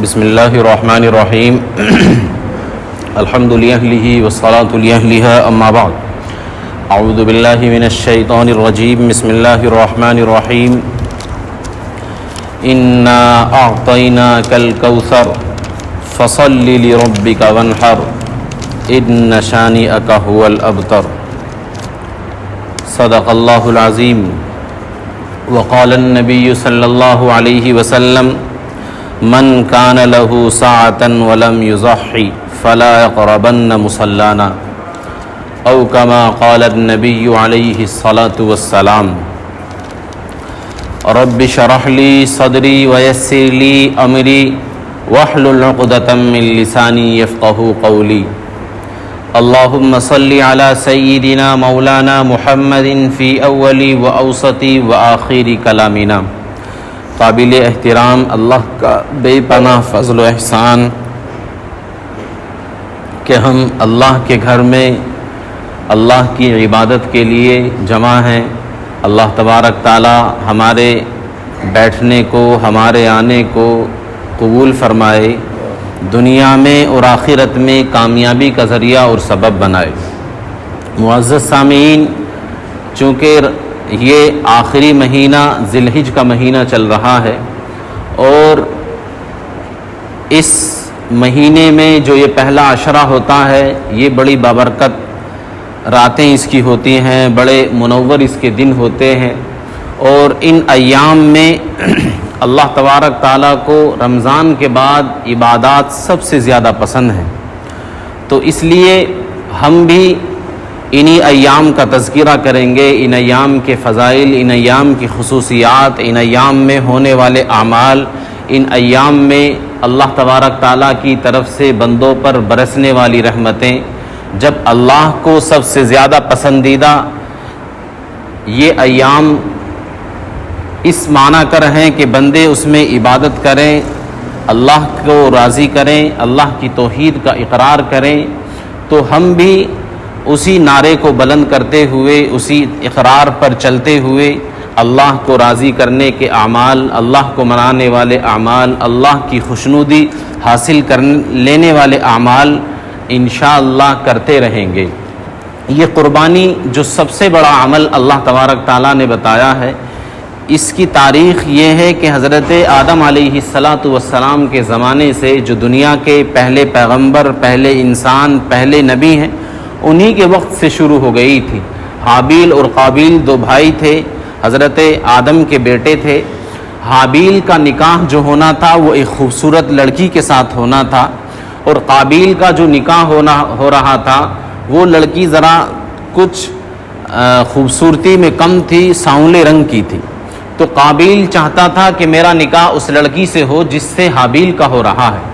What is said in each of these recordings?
بسم اللہ الرحمن الرحیم الحمد للہ والصلاة لأہلها اما بعد اعوذ باللہ من الشیطان الرجیم بسم اللہ الرحمن الرحیم انا اعطیناک الکوثر فصل لربک وانحر ان شانئک هو الابتر صدق اللہ العظیم وقال النبی صلی اللہ علیہ وسلم من کان له ساعة ولم يضحی فلا يقربن مصلانا او کما قال النبی علیہ الصلاة والسلام رب اشرح لی صدری ویسر لی امری واحلل عقدۃ من لسانی یفقہوا قولی اللہم صلی علی سیدنا مولانا محمد فی اولی و اوسطی و آخری کلامنا۔ قابل احترام اللہ کا بے پناہ فضل و احسان کہ ہم اللہ کے گھر میں اللہ کی عبادت کے لیے جمع ہیں۔ اللہ تبارک تعالی ہمارے بیٹھنے کو، ہمارے آنے کو قبول فرمائے، دنیا میں اور آخرت میں کامیابی کا ذریعہ اور سبب بنائے۔ معزز سامعین، چونکہ یہ آخری مہینہ ذی الحجہ کا مہینہ چل رہا ہے اور اس مہینے میں جو یہ پہلا عشرہ ہوتا ہے یہ بڑی بابرکت راتیں اس کی ہوتی ہیں، بڑے منور اس کے دن ہوتے ہیں، اور ان ایام میں اللہ تبارک تعالیٰ کو رمضان کے بعد عبادات سب سے زیادہ پسند ہیں، تو اس لیے ہم بھی انہی ایام کا تذکرہ کریں گے، ان ایام کے فضائل، ان ایام کی خصوصیات، ان ایام میں ہونے والے اعمال، ان ایام میں اللہ تبارک تعالیٰ کی طرف سے بندوں پر برسنے والی رحمتیں۔ جب اللہ کو سب سے زیادہ پسندیدہ یہ ایام اس معنی کر ہیں کہ بندے اس میں عبادت کریں، اللہ کو راضی کریں، اللہ کی توحید کا اقرار کریں، تو ہم بھی اسی نعرے کو بلند کرتے ہوئے، اسی اقرار پر چلتے ہوئے اللہ کو راضی کرنے کے اعمال، اللہ کو منانے والے اعمال، اللہ کی خوشنودی حاصل کر لینے والے اعمال انشاءاللہ کرتے رہیں گے۔ یہ قربانی جو سب سے بڑا عمل اللہ تبارک تعالیٰ نے بتایا ہے، اس کی تاریخ یہ ہے کہ حضرت آدم علیہ السلام کے زمانے سے جو دنیا کے پہلے پیغمبر، پہلے انسان، پہلے نبی ہیں، انہی کے وقت سے شروع ہو گئی تھی۔ حابیل اور قابیل دو بھائی تھے، حضرت آدم کے بیٹے تھے۔ حابیل کا نکاح جو ہونا تھا وہ ایک خوبصورت لڑکی کے ساتھ ہونا تھا، اور قابیل کا جو نکاح ہو رہا تھا وہ لڑکی ذرا کچھ خوبصورتی میں کم تھی، سانولے رنگ کی تھی، تو قابیل چاہتا تھا کہ میرا نکاح اس لڑکی سے ہو جس سے حابیل کا ہو رہا ہے،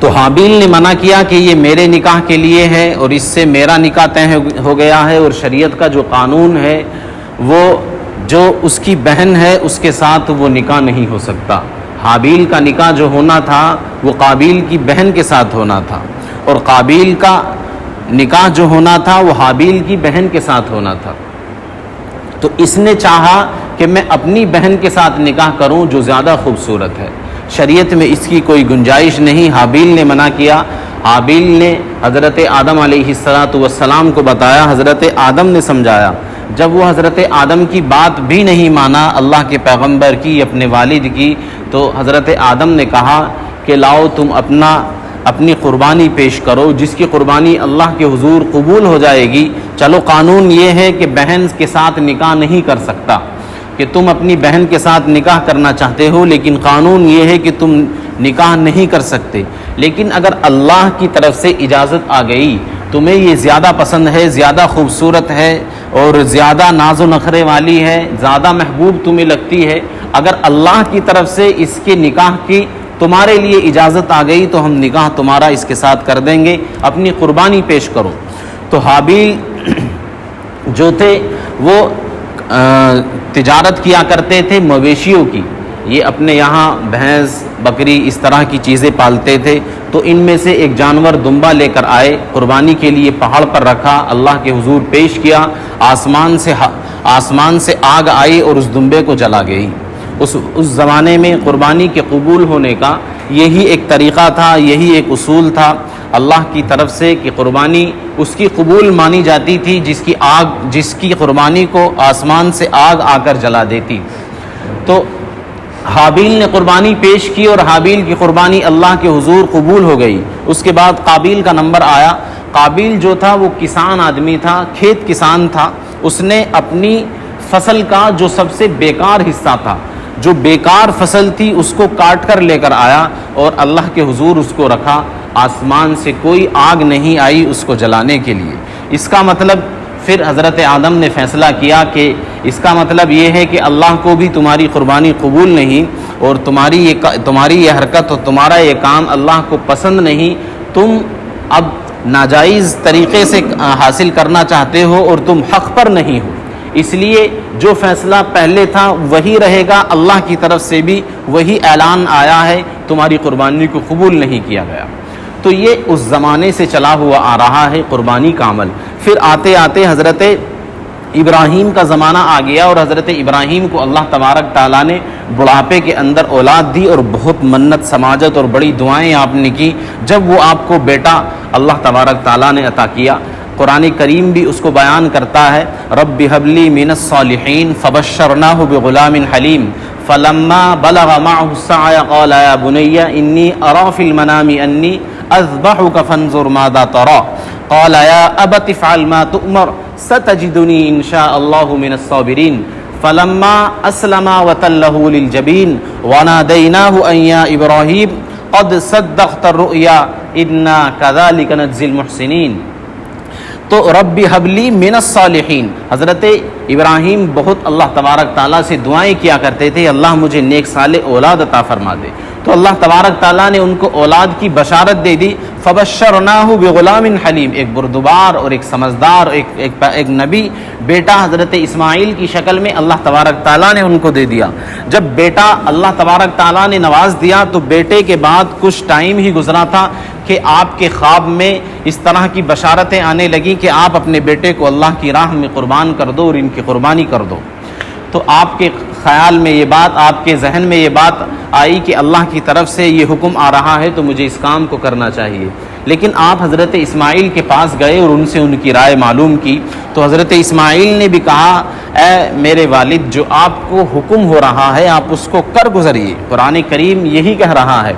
تو حابیل نے منع کیا کہ یہ میرے نکاح کے لیے ہے اور اس سے میرا نکاح طے ہو گیا ہے، اور شریعت کا جو قانون ہے وہ جو اس کی بہن ہے اس کے ساتھ وہ نکاح نہیں ہو سکتا۔ حابیل کا نکاح جو ہونا تھا وہ قابیل کی بہن کے ساتھ ہونا تھا، اور قابیل کا نکاح جو ہونا تھا وہ حابیل کی بہن کے ساتھ ہونا تھا۔ تو اس نے چاہا کہ میں اپنی بہن کے ساتھ نکاح کروں جو زیادہ خوبصورت ہے، شریعت میں اس کی کوئی گنجائش نہیں۔ حابیل نے منع کیا، حابیل نے حضرت آدم علیہ السلام کو بتایا، حضرت آدم نے سمجھایا۔ جب وہ حضرت آدم کی بات بھی نہیں مانا، اللہ کے پیغمبر کی، اپنے والد کی، تو حضرت آدم نے کہا کہ لاؤ تم اپنی قربانی پیش کرو، جس کی قربانی اللہ کے حضور قبول ہو جائے گی۔ چلو قانون یہ ہے کہ بہن کے ساتھ نکاح نہیں کر سکتا، کہ تم اپنی بہن کے ساتھ نکاح کرنا چاہتے ہو، لیکن قانون یہ ہے کہ تم نکاح نہیں کر سکتے، لیکن اگر اللہ کی طرف سے اجازت آ گئی، تمہیں یہ زیادہ پسند ہے، زیادہ خوبصورت ہے اور زیادہ ناز و نخرے والی ہے، زیادہ محبوب تمہیں لگتی ہے، اگر اللہ کی طرف سے اس کے نکاح کی تمہارے لیے اجازت آ گئی تو ہم نکاح تمہارا اس کے ساتھ کر دیں گے، اپنی قربانی پیش کرو۔ تو حابیل جو تھے وہ تجارت کیا کرتے تھے مویشیوں کی، یہ اپنے یہاں بھینس، بکری، اس طرح کی چیزیں پالتے تھے، تو ان میں سے ایک جانور دمبا لے کر آئے، قربانی کے لیے پہاڑ پر رکھا، اللہ کے حضور پیش کیا، آسمان سے آگ آئی اور اس دمبے کو جلا گئی۔ اس زمانے میں قربانی کے قبول ہونے کا یہی ایک طریقہ تھا، یہی ایک اصول تھا اللہ کی طرف سے کہ قربانی اس کی قبول مانی جاتی تھی جس کی قربانی کو آسمان سے آگ آ کر جلا دیتی۔ تو حابیل نے قربانی پیش کی اور حابیل کی قربانی اللہ کے حضور قبول ہو گئی۔ اس کے بعد قابیل کا نمبر آیا۔ قابیل جو تھا وہ کسان آدمی تھا، کھیت کسان تھا۔ اس نے اپنی فصل کا جو سب سے بیکار حصہ تھا، جو بیکار فصل تھی، اس کو کاٹ کر لے کر آیا اور اللہ کے حضور اس کو رکھا۔ آسمان سے کوئی آگ نہیں آئی اس کو جلانے کے لیے۔ اس کا مطلب پھر حضرت آدم نے فیصلہ کیا کہ اس کا مطلب یہ ہے کہ اللہ کو بھی تمہاری قربانی قبول نہیں، اور تمہاری یہ حرکت اور تمہارا یہ کام اللہ کو پسند نہیں، تم اب ناجائز طریقے سے حاصل کرنا چاہتے ہو اور تم حق پر نہیں ہو، اس لیے جو فیصلہ پہلے تھا وہی رہے گا۔ اللہ کی طرف سے بھی وہی اعلان آیا ہے، تمہاری قربانی کو قبول نہیں کیا گیا۔ تو یہ اس زمانے سے چلا ہوا آ رہا ہے قربانی کا عمل۔ پھر آتے آتے حضرت ابراہیم کا زمانہ آ گیا، اور حضرت ابراہیم کو اللہ تبارک تعالیٰ نے بڑھاپے کے اندر اولاد دی، اور بہت منت سماجت اور بڑی دعائیں آپ نے کی۔ جب وہ آپ کو بیٹا اللہ تبارک تعالیٰ نے عطا کیا، قرآن کریم بھی اس کو بیان کرتا ہے، رب هب لی من الصالحین فبشرناہ بغلام حلیم فلما بلغ معه السعی قال یا بنی انی اری فی المنام انی اذبحک فانظر ماذا تری قال یا ابت افعل ما تؤمر ستجدنی ان شاء اللہ من الصابرین فلما اسلما وتلہ للجبین ونادیناہ ان یا ابراہیم قد صدقت الرؤیا انا کذلک نجزی المحسنین۔ تو رب حبلی من الصالحین، حضرت ابراہیم بہت اللہ تبارک تعالیٰ سے دعائیں کیا کرتے تھے، اللہ مجھے نیک صالح اولاد عطا فرما دے۔ تو اللہ تبارک تعالیٰ نے ان کو اولاد کی بشارت دے دی، فبشرناہ بغلام حلیم، ایک بردبار اور ایک سمجھدار ایک نبی بیٹا حضرت اسماعیل کی شکل میں اللہ تبارک تعالیٰ نے ان کو دے دیا۔ جب بیٹا اللہ تبارک تعالیٰ نے نواز دیا تو بیٹے کے بعد کچھ ٹائم ہی گزرا تھا کہ آپ کے خواب میں اس طرح کی بشارتیں آنے لگیں کہ آپ اپنے بیٹے کو اللہ کی راہ میں قربان کر دو اور ان کی قربانی کر دو۔ تو آپ کے خیال میں یہ بات، آپ کے ذہن میں یہ بات آئی کہ اللہ کی طرف سے یہ حکم آ رہا ہے تو مجھے اس کام کو کرنا چاہیے۔ لیکن آپ حضرت اسماعیل کے پاس گئے اور ان سے ان کی رائے معلوم کی، تو حضرت اسماعیل نے بھی کہا، اے میرے والد، جو آپ کو حکم ہو رہا ہے آپ اس کو کر گزریے۔ قرآن کریم یہی کہہ رہا ہے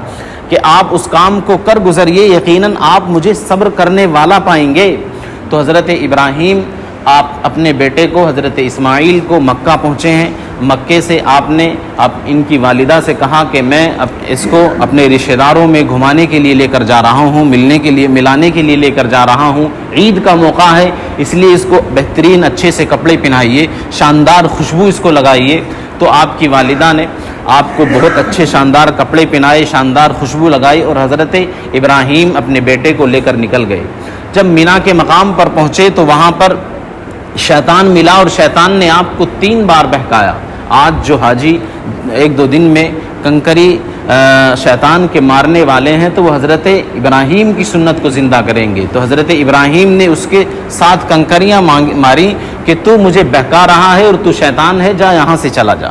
کہ آپ اس کام کو کر گزریے، یقیناً آپ مجھے صبر کرنے والا پائیں گے۔ تو حضرت ابراہیم آپ اپنے بیٹے کو، حضرت اسماعیل کو مکہ پہنچے ہیں۔ مکے سے آپ نے ان کی والدہ سے کہا کہ میں اس کو اپنے رشتہ داروں میں گھمانے کے لیے لے کر جا رہا ہوں، ملانے کے لیے لے کر جا رہا ہوں، عید کا موقع ہے، اس لیے اس کو بہترین اچھے سے کپڑے پہنائیے، شاندار خوشبو اس کو لگائیے۔ تو آپ کی والدہ نے آپ کو بہت اچھے شاندار کپڑے پہنائے، شاندار خوشبو لگائی، اور حضرت ابراہیم اپنے بیٹے کو لے کر نکل گئے۔ جب مینا کے مقام پر پہنچے تو وہاں پر شیطان ملا، اور شیطان نے آپ کو 3 بار بہکایا۔ آج جو حاجی 1-2 دن میں کنکری شیطان کے مارنے والے ہیں تو وہ حضرت ابراہیم کی سنت کو زندہ کریں گے۔ تو حضرت ابراہیم نے اس کے ساتھ کنکریاں ماری کہ تو مجھے بہکا رہا ہے اور تو شیطان ہے، جا یہاں سے چلا جا۔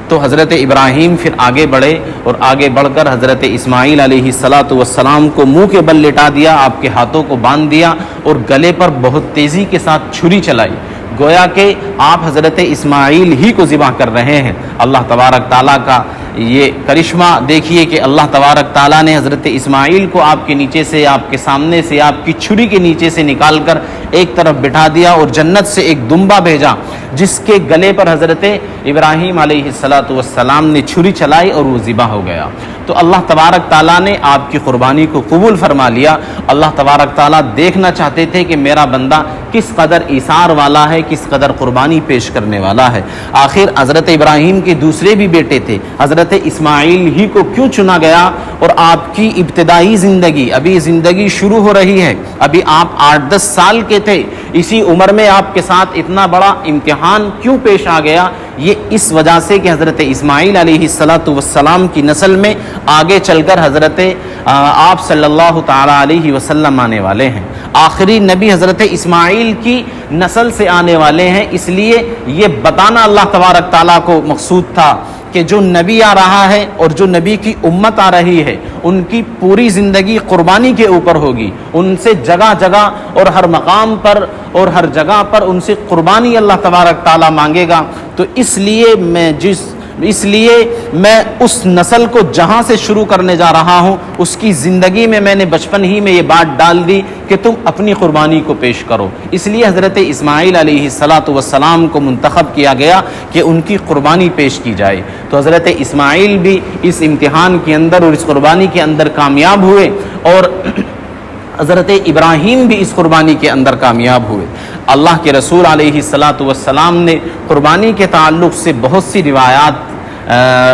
تو حضرت ابراہیم پھر آگے بڑھے، اور آگے بڑھ کر حضرت اسماعیل علیہ السلام کو منہ کے بل لٹا دیا، آپ کے ہاتھوں کو باندھ دیا، اور گلے پر بہت تیزی کے ساتھ چھری چلائی، گویا کہ آپ حضرت اسماعیل ہی کو ذبح کر رہے ہیں۔ اللہ تبارک تعالیٰ کا یہ کرشمہ دیکھیے کہ اللہ تبارک تعالیٰ نے حضرت اسماعیل کو آپ کے نیچے سے، آپ کے سامنے سے، آپ کی چھری کے نیچے سے نکال کر ایک طرف بٹھا دیا، اور جنت سے ایک دمبا بھیجا جس کے گلے پر حضرت ابراہیم علیہ السلام نے چھری چلائی اور وہ ذبح ہو گیا۔ تو اللہ تبارک تعالیٰ نے آپ کی قربانی کو قبول فرما لیا۔ اللہ تبارک تعالیٰ دیکھنا چاہتے تھے کہ میرا بندہ کس قدر ایثار والا ہے، کس قدر قربانی پیش کرنے والا ہے۔ آخر حضرت ابراہیم کے دوسرے بھی بیٹے تھے، حضرت اسماعیل ہی کو کیوں چنا گیا؟ اور آپ کی ابتدائی زندگی، ابھی زندگی شروع ہو رہی ہے، ابھی آپ 8-10 سال کے تھے، اسی عمر میں آپ کے ساتھ اتنا بڑا امتحان کیوں پیش آ گیا؟ یہ اس وجہ سے کہ حضرت اسماعیل علیہ السلام کی نسل میں آگے چل کر حضرت آپ صلی اللہ تعالیٰ علیہ وسلم آنے والے ہیں، آخری نبی حضرت اسماعیل کی نسل سے آنے والے ہیں۔ اس لیے یہ بتانا اللہ تبارک تعالیٰ کو مقصود تھا کہ جو نبی آ رہا ہے اور جو نبی کی امت آ رہی ہے ان کی پوری زندگی قربانی کے اوپر ہوگی. ان سے جگہ جگہ اور ہر مقام پر اور ہر جگہ پر ان سے قربانی اللہ تبارک تعالیٰ مانگے گا. تو اس لیے میں اس نسل کو جہاں سے شروع کرنے جا رہا ہوں اس کی زندگی میں نے بچپن ہی میں یہ بات ڈال دی کہ تم اپنی قربانی کو پیش کرو. اس لیے حضرت اسماعیل علیہ السلام کو منتخب کیا گیا کہ ان کی قربانی پیش کی جائے. تو حضرت اسماعیل بھی اس امتحان کے اندر اور اس قربانی کے اندر کامیاب ہوئے اور حضرت ابراہیم بھی اس قربانی کے اندر کامیاب ہوئے. اللہ کے رسول علیہ السلام نے قربانی کے تعلق سے بہت سی روایات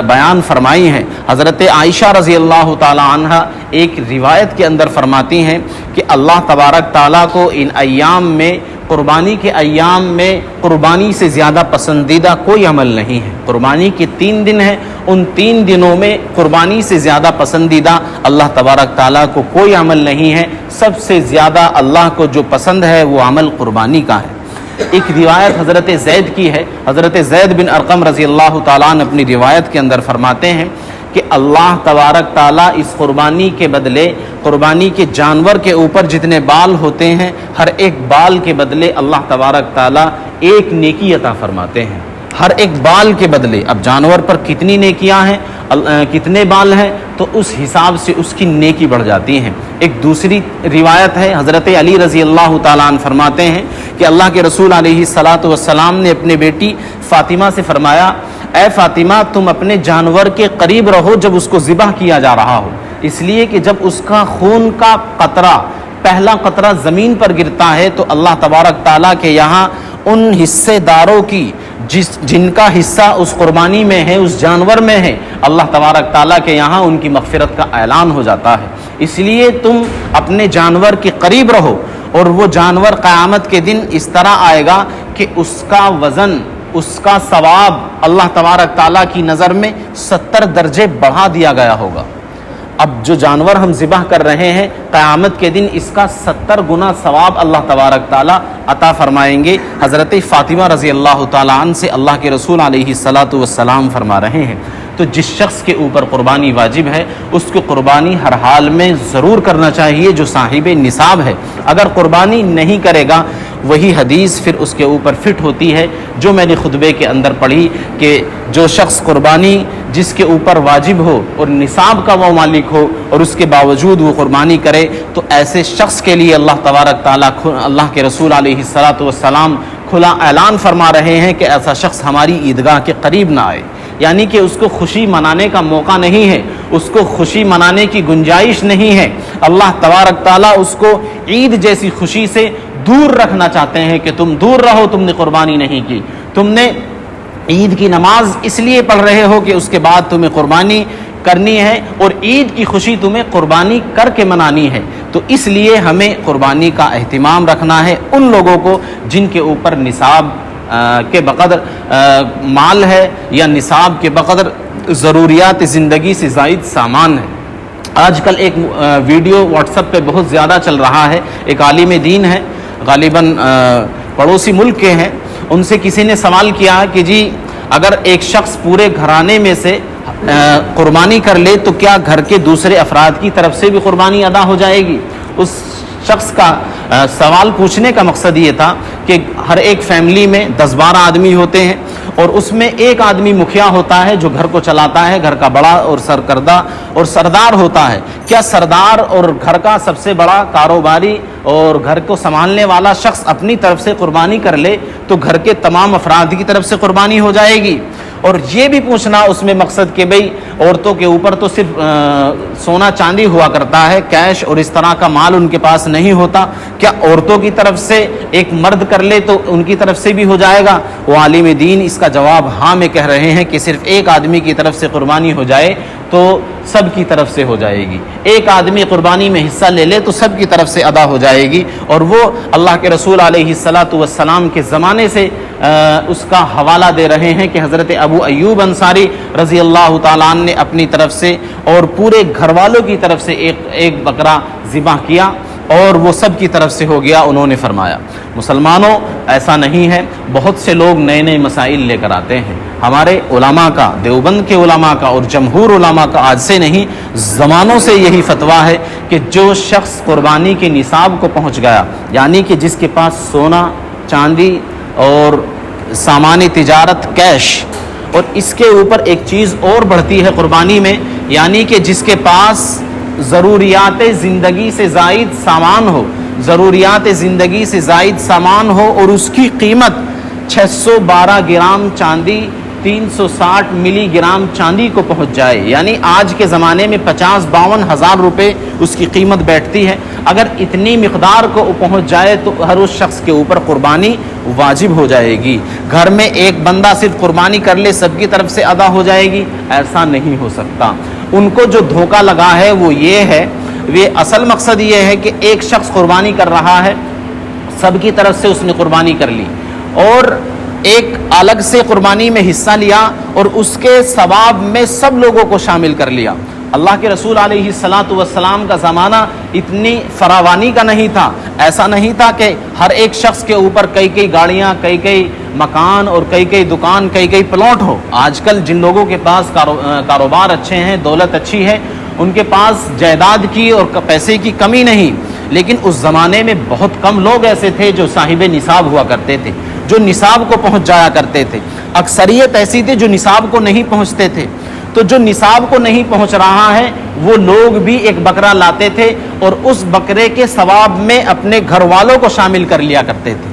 بیان فرمائی ہیں. حضرت عائشہ رضی اللہ تعالی عنہ ایک روایت کے اندر فرماتی ہیں کہ اللہ تبارک تعالیٰ کو ان ایام میں قربانی کے ایام میں قربانی سے زیادہ پسندیدہ کوئی عمل نہیں ہے. قربانی کے 3 دن ہیں، ان 3 دنوں میں قربانی سے زیادہ پسندیدہ اللہ تبارک تعالیٰ کو کوئی عمل نہیں ہے. سب سے زیادہ اللہ کو جو پسند ہے وہ عمل قربانی کا ہے. ایک روایت حضرت زید کی ہے. حضرت زید بن ارقم رضی اللہ تعالیٰ عنہ اپنی روایت کے اندر فرماتے ہیں کہ اللہ تبارک تعالیٰ اس قربانی کے بدلے قربانی کے جانور کے اوپر جتنے بال ہوتے ہیں ہر ایک بال کے بدلے اللہ تبارک تعالیٰ ایک نیکی عطا فرماتے ہیں. ہر ایک بال کے بدلے. اب جانور پر کتنی نیکیاں ہیں، کتنے بال ہیں، تو اس حساب سے اس کی نیکی بڑھ جاتی ہیں. ایک دوسری روایت ہے حضرت علی رضی اللہ تعالیٰ عنہ فرماتے ہیں کہ اللہ کے رسول علیہ السلام نے اپنے بیٹی فاطمہ سے فرمایا، اے فاطمہ تم اپنے جانور کے قریب رہو جب اس کو ذبح کیا جا رہا ہو، اس لیے کہ جب اس کا خون کا قطرہ پہلا قطرہ زمین پر گرتا ہے تو اللہ تبارک تعالیٰ کے یہاں ان حصے داروں کی جن کا حصہ اس قربانی میں ہے، اس جانور میں ہے، اللہ تبارک تعالیٰ کے یہاں ان کی مغفرت کا اعلان ہو جاتا ہے. اس لیے تم اپنے جانور کے قریب رہو اور وہ جانور قیامت کے دن اس طرح آئے گا کہ اس کا وزن، اس کا ثواب اللہ تبارک تعالیٰ کی نظر میں 70 درجے بڑھا دیا گیا ہوگا. اب جو جانور ہم ذبح کر رہے ہیں قیامت کے دن اس کا 70 گنا ثواب اللہ تبارک تعالیٰ عطا فرمائیں گے. حضرت فاطمہ رضی اللہ تعالیٰ عنہ سے اللہ کے رسول علیہ السلام فرما رہے ہیں. تو جس شخص کے اوپر قربانی واجب ہے اس کو قربانی ہر حال میں ضرور کرنا چاہیے جو صاحب نصاب ہے. اگر قربانی نہیں کرے گا وہی حدیث پھر اس کے اوپر فٹ ہوتی ہے جو میں نے خطبے کے اندر پڑھی کہ جو شخص قربانی جس کے اوپر واجب ہو اور نصاب کا وہ مالک ہو اور اس کے باوجود وہ قربانی کرے تو ایسے شخص کے لیے اللہ تبارک تعالیٰ اللہ کے رسول علیہ السلام کھلا اعلان فرما رہے ہیں کہ ایسا شخص ہماری عیدگاہ کے قریب نہ آئے. یعنی کہ اس کو خوشی منانے کا موقع نہیں ہے، اس کو خوشی منانے کی گنجائش نہیں ہے. اللہ تبارک تعالیٰ اس کو عید جیسی خوشی سے دور رکھنا چاہتے ہیں کہ تم دور رہو، تم نے قربانی نہیں کی، تم نے عید کی نماز اس لیے پڑھ رہے ہو کہ اس کے بعد تمہیں قربانی کرنی ہے اور عید کی خوشی تمہیں قربانی کر کے منانی ہے. تو اس لیے ہمیں قربانی کا اہتمام رکھنا ہے ان لوگوں کو جن کے اوپر نصاب کے بقدر مال ہے یا نصاب کے بقدر ضروریات زندگی سے زائد سامان ہے. آج کل ایک ویڈیو واٹس ایپ پہ بہت زیادہ چل رہا ہے. ایک عالم دین ہے، غالباً پڑوسی ملک کے ہیں. ان سے کسی نے سوال کیا کہ جی اگر ایک شخص پورے گھرانے میں سے قربانی کر لے تو کیا گھر کے دوسرے افراد کی طرف سے بھی قربانی ادا ہو جائے گی؟ اس شخص کا سوال پوچھنے کا مقصد یہ تھا کہ ہر ایک فیملی میں 10-12 آدمی ہوتے ہیں اور اس میں ایک آدمی مکھیا ہوتا ہے جو گھر کو چلاتا ہے، گھر کا بڑا اور سرکردہ اور سردار ہوتا ہے. کیا سردار اور گھر کا سب سے بڑا کاروباری اور گھر کو سنبھالنے والا شخص اپنی طرف سے قربانی کر لے تو گھر کے تمام افراد کی طرف سے قربانی ہو جائے گی؟ اور یہ بھی پوچھنا اس میں مقصد کہ بھئی عورتوں کے اوپر تو صرف سونا چاندی ہوا کرتا ہے، کیش اور اس طرح کا مال ان کے پاس نہیں ہوتا، کیا عورتوں کی طرف سے ایک مرد کر لے تو ان کی طرف سے بھی ہو جائے گا؟ وہ عالم دین اس کا جواب ہاں میں کہہ رہے ہیں کہ صرف ایک آدمی کی طرف سے قربانی ہو جائے تو سب کی طرف سے ہو جائے گی. ایک آدمی قربانی میں حصہ لے لے تو سب کی طرف سے ادا ہو جائے گی. اور وہ اللہ کے رسول علیہ السلام کے زمانے سے اس کا حوالہ دے رہے ہیں کہ حضرت ابو ایوب انصاری رضی اللہ تعالیٰ عنہ نے اپنی طرف سے اور پورے گھر والوں کی طرف سے ایک بکرا ذبح کیا اور وہ سب کی طرف سے ہو گیا، انہوں نے فرمایا۔ مسلمانوں، ایسا نہیں ہے، بہت سے لوگ نئے نئے مسائل لے کر آتے ہیں۔ ہمارے علماء کا، دیوبند کے علماء کا اور جمہور علماء کا آج سے نہیں زمانوں سے یہی فتویٰ ہے کہ جو شخص قربانی کے نصاب کو پہنچ گیا، یعنی کہ جس کے پاس سونا چاندی اور سامان تجارت کیش، اور اس کے اوپر ایک چیز اور بڑھتی ہے قربانی میں، یعنی کہ جس کے پاس ضروریات زندگی سے زائد سامان ہو، ضروریات زندگی سے زائد سامان ہو، اور اس کی قیمت 612 گرام چاندی 360 ملی گرام چاندی کو پہنچ جائے، یعنی آج کے زمانے میں 50-52 ہزار روپے اس کی قیمت بیٹھتی ہے۔ اگر اتنی مقدار کو پہنچ جائے تو ہر اس شخص کے اوپر قربانی واجب ہو جائے گی۔ گھر میں ایک بندہ صرف قربانی کر لے، سب کی طرف سے ادا ہو جائے گی، ایسا نہیں ہو سکتا۔ ان کو جو دھوکہ لگا ہے وہ یہ ہے، اصل مقصد یہ ہے کہ ایک شخص قربانی کر رہا ہے، سب کی طرف سے اس نے قربانی کر لی، اور ایک الگ سے قربانی میں حصہ لیا اور اس کے ثواب میں سب لوگوں کو شامل کر لیا۔ اللہ کے رسول علیہ الصلاۃ والسلام کا زمانہ اتنی فراوانی کا نہیں تھا، ایسا نہیں تھا کہ ہر ایک شخص کے اوپر کئی گاڑیاں، کئی مکان اور کئی دکان، کئی پلاٹ ہو۔ آج کل جن لوگوں کے پاس کاروبار اچھے ہیں، دولت اچھی ہے، ان کے پاس جائیداد کی اور پیسے کی کمی نہیں، لیکن اس زمانے میں بہت کم لوگ ایسے تھے جو صاحب نصاب ہوا کرتے تھے، جو نصاب کو پہنچ جایا کرتے تھے۔ اکثریت ایسی تھی جو نصاب کو نہیں پہنچتے تھے۔ تو جو نصاب کو نہیں پہنچ رہا ہے وہ لوگ بھی ایک بکرا لاتے تھے اور اس بکرے کے ثواب میں اپنے گھر والوں کو شامل کر لیا کرتے تھے۔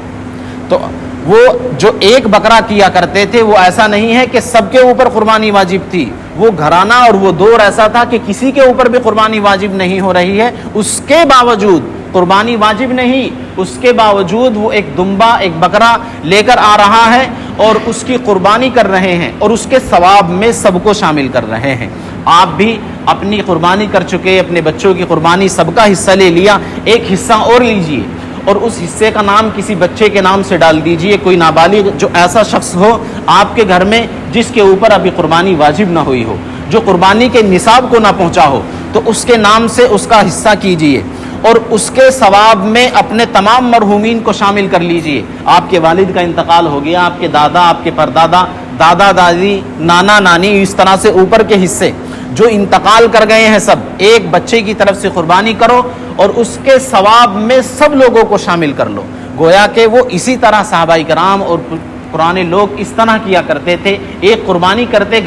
تو وہ جو ایک بکرا کیا کرتے تھے وہ ایسا نہیں ہے کہ سب کے اوپر قربانی واجب تھی، وہ گھرانہ اور وہ دور ایسا تھا کہ کسی کے اوپر بھی قربانی واجب نہیں ہو رہی ہے، اس کے باوجود قربانی واجب نہیں، اس کے باوجود وہ ایک دمبا، ایک بکرا لے کر آ رہا ہے اور اس کی قربانی کر رہے ہیں اور اس کے ثواب میں سب کو شامل کر رہے ہیں۔ آپ بھی اپنی قربانی کر چکے، اپنے بچوں کی قربانی، سب کا حصہ لے لیا، ایک حصہ اور لیجئے اور اس حصے کا نام کسی بچے کے نام سے ڈال دیجئے، کوئی نابالغ جو ایسا شخص ہو آپ کے گھر میں جس کے اوپر ابھی قربانی واجب نہ ہوئی ہو، جو قربانی کے نصاب کو نہ پہنچا ہو، تو اس کے نام سے اس کا حصہ کیجئے اور اس کے ثواب میں اپنے تمام مرحومین کو شامل کر لیجئے۔ آپ کے والد کا انتقال ہو گیا، آپ کے دادا، آپ کے پردادا، دادا دادی، نانا نانی، اس طرح سے اوپر کے حصے جو انتقال کر گئے ہیں، سب ایک بچے کی طرف سے قربانی کرو اور اس کے ثواب میں سب لوگوں کو شامل کر لو۔ گویا کہ وہ اسی طرح صحابہ کرام اور پرانے لوگ اس طرح کیا کرتے تھے، ایک قربانی کرتے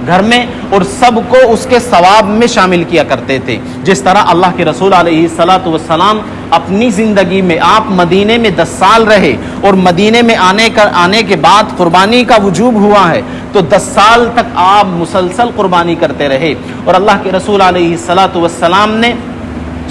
گھر میں اور سب کو اس کے ثواب میں شامل کیا کرتے تھے۔ جس طرح اللہ کے رسول علیہ الصلاۃ والسلام اپنی زندگی میں، آپ مدینے میں 10 سال رہے اور مدینے میں آنے کے بعد قربانی کا وجوب ہوا ہے، تو 10 سال تک آپ مسلسل قربانی کرتے رہے اور اللہ کے رسول علیہ الصلاۃ والسلام نے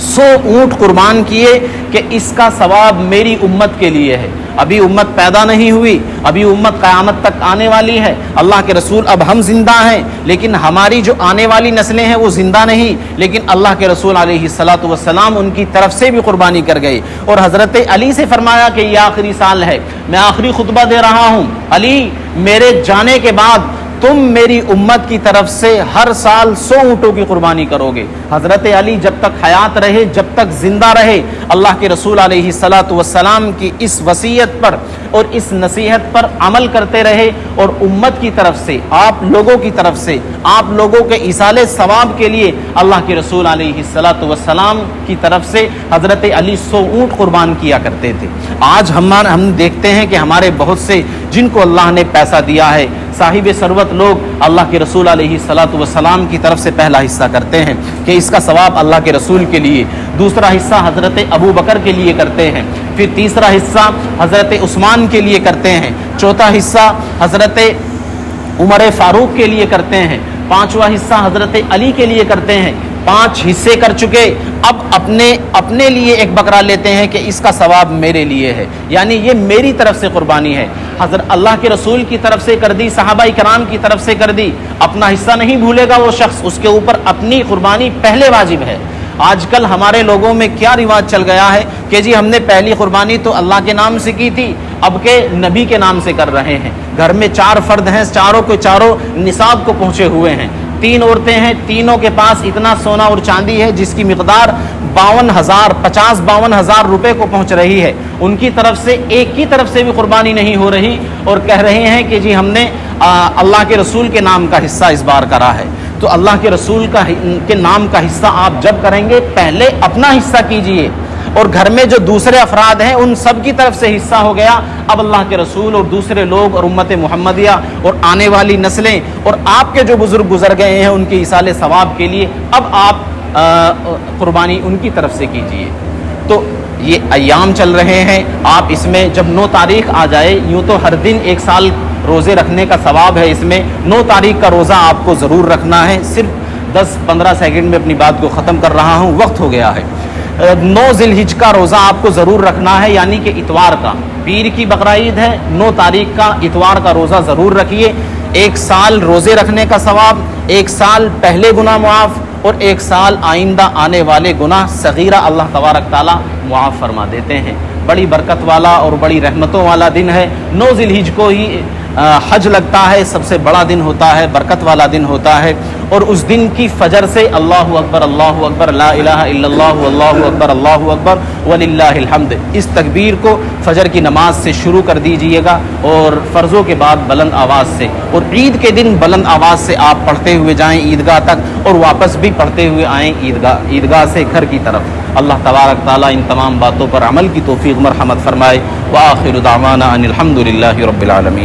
100 اونٹ قربان کیے کہ اس کا ثواب میری امت کے لیے ہے۔ ابھی امت پیدا نہیں ہوئی، ابھی امت قیامت تک آنے والی ہے، اللہ کے رسول اب ہم زندہ ہیں لیکن ہماری جو آنے والی نسلیں ہیں وہ زندہ نہیں، لیکن اللہ کے رسول علیہ الصلاۃ والسلام ان کی طرف سے بھی قربانی کر گئے اور حضرت علی سے فرمایا کہ یہ آخری سال ہے، میں آخری خطبہ دے رہا ہوں، علی میرے جانے کے بعد تم میری امت کی طرف سے ہر سال 100 اونٹوں کی قربانی کرو گے۔ حضرت علی جب تک حیات رہے، جب تک زندہ رہے، اللہ کے رسول علیہ الصلاۃ والسلام کی اس وصیت پر اور اس نصیحت پر عمل کرتے رہے اور امت کی طرف سے، آپ لوگوں کی طرف سے، آپ لوگوں کے ایصال ثواب کے لیے اللہ کے رسول علیہ الصلاۃ والسلام کی طرف سے حضرت علی 100 اونٹ قربان کیا کرتے تھے۔ آج ہم دیکھتے ہیں کہ ہمارے بہت سے جن کو اللہ نے پیسہ دیا ہے، صاحب ثروت لوگ، اللہ کے رسول علیہ الصلاۃ والسلام کی طرف سے پہلا حصہ کرتے ہیں کہ اس کا ثواب اللہ کے رسول کے لیے، دوسرا حصہ حضرت ابو بکر کے لیے کرتے ہیں، پھر تیسرا حصہ حضرت عثمان کے لیے کرتے ہیں، چوتھا حصہ حضرت عمر فاروق کے لیے کرتے ہیں، پانچواں حصہ حضرت علی کے لیے کرتے ہیں۔ 5 حصے کر چکے، اب اپنے لیے ایک بکرا لیتے ہیں کہ اس کا ثواب میرے لیے ہے، یعنی یہ میری طرف سے قربانی ہے۔ حضرت اللہ کے رسول کی طرف سے کر دی، صحابہ کرام کی طرف سے کر دی، اپنا حصہ نہیں بھولے گا وہ شخص، اس کے اوپر اپنی قربانی پہلے واجب ہے۔ آج کل ہمارے لوگوں میں کیا رواج چل گیا ہے کہ جی ہم نے پہلی قربانی تو اللہ کے نام سے کی تھی، اب کے نبی کے نام سے کر رہے ہیں۔ گھر میں 4 فرد ہیں، چاروں کے چاروں نصاب کو پہنچے ہوئے ہیں، 3 عورتیں ہیں، تینوں کے پاس اتنا سونا اور چاندی ہے جس کی مقدار 52,000 50-52,000 روپے کو پہنچ رہی ہے، ان کی طرف سے ایک کی طرف سے بھی قربانی نہیں ہو رہی، اور کہہ رہے ہیں کہ جی ہم نے اللہ کے رسول کے نام کا حصہ اس بار کرا ہے۔ تو اللہ کے رسول کے نام کا حصہ آپ جب کریں گے، پہلے اپنا حصہ کیجئے، اور گھر میں جو دوسرے افراد ہیں ان سب کی طرف سے حصہ ہو گیا۔ اب اللہ کے رسول اور دوسرے لوگ اور امت محمدیہ اور آنے والی نسلیں اور آپ کے جو بزرگ گزر گئے ہیں ان کے ایصال ثواب کے لیے اب آپ قربانی ان کی طرف سے کیجئے۔ تو یہ ایام چل رہے ہیں، آپ اس میں جب 9 تاریخ آ جائے، یوں تو ہر دن 1 سال روزے رکھنے کا ثواب ہے، اس میں 9 تاریخ کا روزہ آپ کو ضرور رکھنا ہے۔ صرف 10-15 سیکنڈ میں اپنی بات کو ختم کر رہا ہوں، وقت ہو گیا ہے۔ 9 ذی الحجہ کا روزہ آپ کو ضرور رکھنا ہے، یعنی کہ اتوار کا، پیر کی بقرعید ہے، 9 تاریخ کا اتوار کا روزہ ضرور رکھیے۔ 1 سال روزے رکھنے کا ثواب، 1 سال پہلے گناہ معاف، اور 1 سال آئندہ آنے والے گناہ صغیرہ اللہ تبارک تعالیٰ معاف فرما دیتے ہیں۔ بڑی برکت والا اور بڑی رحمتوں والا دن ہے۔ 9 ذی الحجہ کو ہی حج لگتا ہے، سب سے بڑا دن ہوتا ہے، برکت والا دن ہوتا ہے، اور اس دن کی فجر سے اللہ اکبر لا الہ الا اللہ اللہ اکبر وللہ الحمد، اس تکبیر کو فجر کی نماز سے شروع کر دیجئے گا، اور فرضوں کے بعد بلند آواز سے، اور عید کے دن بلند آواز سے آپ پڑھتے ہوئے جائیں عیدگاہ تک، اور واپس بھی پڑھتے ہوئے آئیں عیدگاہ سے گھر کی طرف۔ اللہ تبارک تعالیٰ ان تمام باتوں پر عمل کی توفیق مرحمت فرمائے۔ وآخر دعوانا ان الحمد للہ رب العالمین۔